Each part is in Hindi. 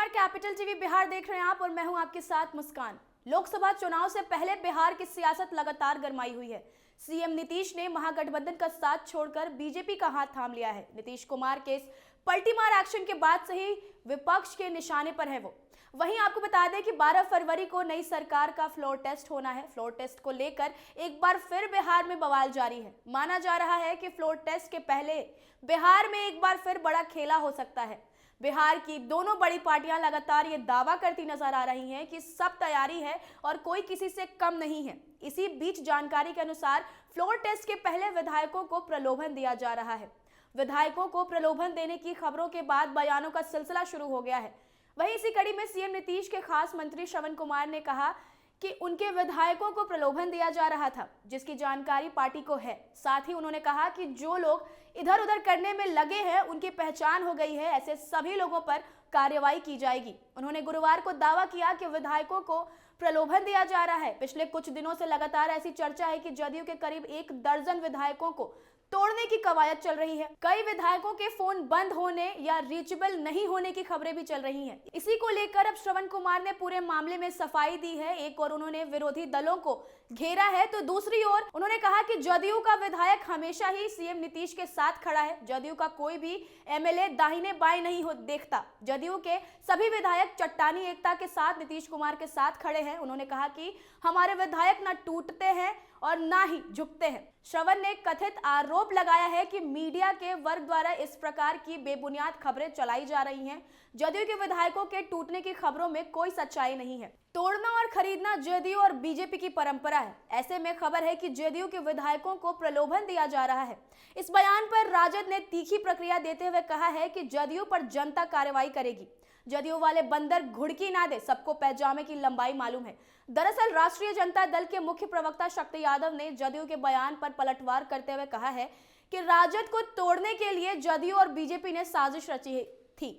नमस्कार, कैपिटल टीवी बिहार देख रहे हैं आप और मैं हूं आपके साथ मुस्कान। लोकसभा चुनाव से पहले बिहार की सियासत लगातार गरमाई हुई है। सीएम नीतीश ने महागठबंधन का साथ छोड़कर बीजेपी का हाथ थाम लिया है। नीतीश कुमार के इस पलटीमार एक्शन के बाद से ही विपक्ष के निशाने पर है वो। वहीं आपको बता दें कि 12 फरवरी को नई सरकार का फ्लोर टेस्ट होना है। फ्लोर टेस्ट को लेकर एक बार फिर बिहार में बवाल जारी है। माना जा रहा है कि फ्लोर टेस्ट के पहले बिहार में एक बार फिर बड़ा खेला हो सकता है। बिहार की दोनों बड़ी पार्टियां लगातार ये दावा करती नजर आ रही हैं कि सब तैयारी है और कोई किसी से कम नहीं है। इसी बीच जानकारी के अनुसार फ्लोर टेस्ट के पहले विधायकों को प्रलोभन दिया जा रहा है। विधायकों को प्रलोभन देने की खबरों के बाद बयानों का सिलसिला शुरू हो गया है। वहीं इसी कड़ी में सीएम नीतीश के खास मंत्री श्रवण कुमार ने कहा कि उनके विधायकों को प्रलोभन दिया जा रहा था, जिसकी जानकारी पार्टी को है। साथ ही उन्होंने कहा कि जो लोग इधर उधर करने में लगे हैं उनकी पहचान हो गई है, ऐसे सभी लोगों पर कार्रवाई की जाएगी। उन्होंने गुरुवार को दावा किया कि विधायकों को प्रलोभन दिया जा रहा है। पिछले कुछ दिनों से लगातार ऐसी चर्चा है कि जदयू के करीब 1 दर्जन विधायकों को तोड़ने की कवायद चल रही है। कई विधायकों के फोन बंद होने या रीचेबल नहीं होने की खबरें भी चल रही हैं। इसी को लेकर अब श्रवण कुमार ने पूरे मामले में सफाई दी है। एक और उन्होंने विरोधी दलों को घेरा है तो दूसरी ओर उन्होंने कहा कि जदयू का विधायक हमेशा ही सीएम नीतीश के साथ खड़ा है। जदयू का कोई भी एमएलए दाहिने बाएं नहीं हो देखता। जदयू के सभी विधायक चट्टानी एकता के साथ नीतीश कुमार के साथ खड़े हैं। उन्होंने कहा कि हमारे विधायक ना टूटते हैं और ना ही झुकते हैं। श्रवण ने कथित आरोप लगाया है कि मीडिया के वर्ग द्वारा इस प्रकार की बेबुनियाद खबरें चलाई जा रही हैं। जदयू के विधायकों के टूटने की खबरों में कोई सच्चाई नहीं है। तोड़ना और खरीदना जदयू और बीजेपी की परंपरा है। ऐसे में खबर है कि जदयू के विधायकों को प्रलोभन दिया जा रहा है। इस बयान पर राजद ने तीखी प्रक्रिया देते हुए कहा है कि जदयू पर जनता कार्रवाई करेगी। जदयू वाले बंदर घुड़की ना दे, सबको पैजामे की लंबाई मालूम है। दरअसल राष्ट्रीय जनता दल के मुख्य प्रवक्ता शक्ति यादव ने जदयू के बयान पर पलटवार करते हुए कहा है कि राजद को तोड़ने के लिए जदयू और बीजेपी ने साजिश रची थी।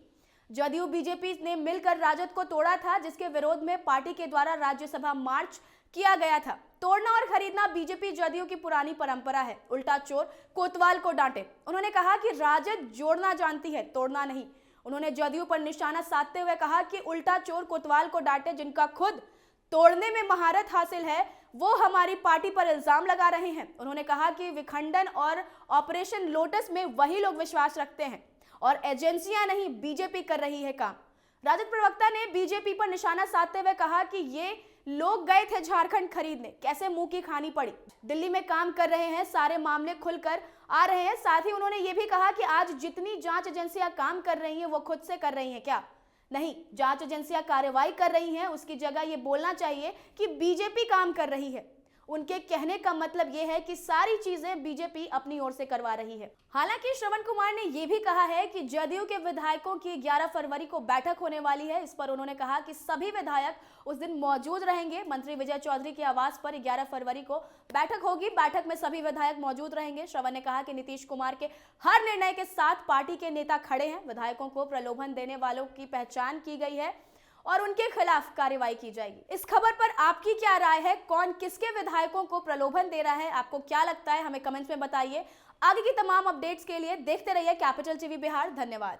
जदयू बीजेपी ने मिलकर राजद को तोड़ा था, जिसके विरोध में पार्टी के द्वारा राज्यसभा मार्च किया गया था। तोड़ना और खरीदना बीजेपी जदयू की पुरानी परंपरा है। उल्टा चोर कोतवाल को डांटे। उन्होंने कहा कि राजद जोड़ना जानती है, तोड़ना नहीं। उन्होंने जदयू पर निशाना साधते हुए कहा कि उल्टा चोर कोतवाल को डांटे, जिनका खुद तोड़ने में महारत हासिल है वो हमारी पार्टी पर इल्जाम लगा रहे हैं। उन्होंने कहा कि विखंडन और ऑपरेशन लोटस में वही लोग विश्वास रखते हैं और एजेंसियां नहीं, बीजेपी कर रही है काम। राजद प्रवक्ता ने बीजेपी पर निशाना साधते हुए कहा कि ये लोग गए थे झारखंड खरीदने, कैसे मुंह की खानी पड़ी। दिल्ली में काम कर रहे हैं, सारे मामले खुलकर आ रहे हैं। साथ ही उन्होंने ये भी कहा कि आज जितनी जांच एजेंसियां काम कर रही हैं वो खुद से कर रही हैं क्या? नहीं, जांच एजेंसियां कार्रवाई कर रही हैं, उसकी जगह ये बोलना चाहिए कि बीजेपी काम कर रही है। उनके कहने का मतलब यह है कि सारी चीजें बीजेपी अपनी ओर से करवा रही है। हालांकि श्रवण कुमार ने यह भी कहा है कि जदयू के विधायकों की 11 फरवरी को बैठक होने वाली है। इस पर उन्होंने कहा कि सभी विधायक उस दिन मौजूद रहेंगे। मंत्री विजय चौधरी के आवास पर 11 फरवरी को बैठक होगी। बैठक में सभी विधायक मौजूद रहेंगे। श्रवण ने कहा कि नीतीश कुमार के हर निर्णय के साथ पार्टी के नेता खड़े हैं। विधायकों को प्रलोभन देने वालों की पहचान की गई है और उनके खिलाफ कार्रवाई की जाएगी। इस खबर पर आपकी क्या राय है? कौन किसके विधायकों को प्रलोभन दे रहा है? आपको क्या लगता है? हमें कमेंट्स में बताइए। आगे की तमाम अपडेट्स के लिए देखते रहिए कैपिटल टीवी बिहार। धन्यवाद।